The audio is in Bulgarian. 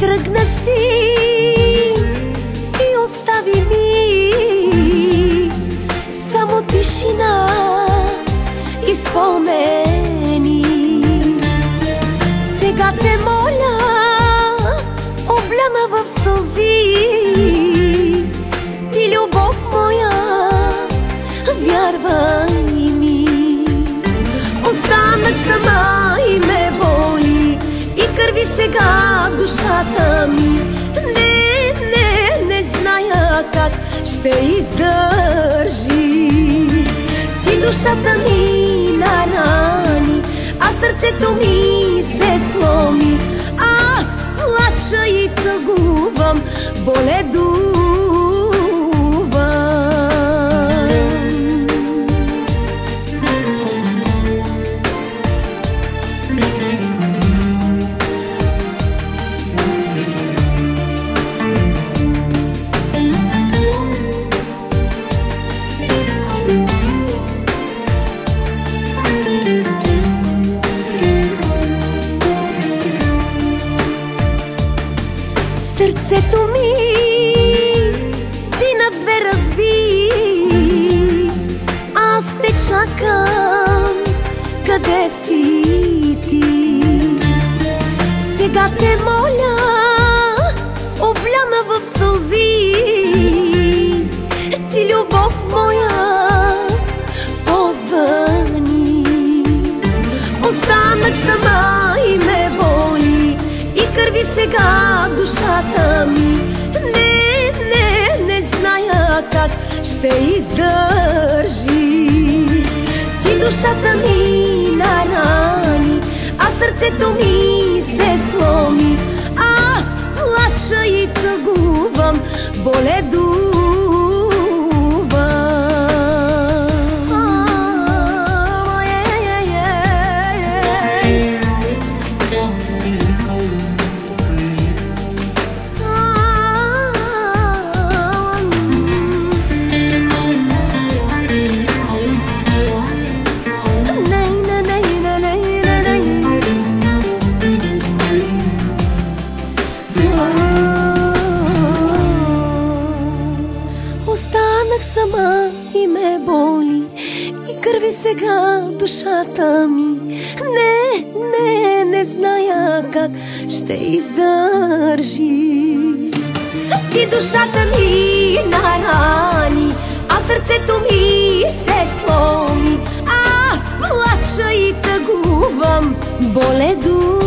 Тръгна си и остави ми само тишина и спомени. Сега те моля, обляна в сълзи, ти любов моя, вярвай ми. Останах сама и ме боли, и кърви сега душата ми. Не зная как ще издържи. Ти душата ми нарани, а сърцето ми се сломи. Аз плача и тъгувам, боледувам. Сърцето ми ти на две разби, аз те чакам, къде си ти? Сега те моля, обляна в сълзи, ти любов моя, позвъни. Останах сама и ме боли, и кърви сега душата ми. Не зная как ще издържи. Ти душата ми нарани, а сърцето ми се сломи. Аз плача и тъгувам, боледувам. Останах сама и ме боли, и кърви сега душата ми. Не зная как ще издържи. Ти душата ми нарани, а сърцето ми се сломи. Аз плача и тъгувам, боледувам.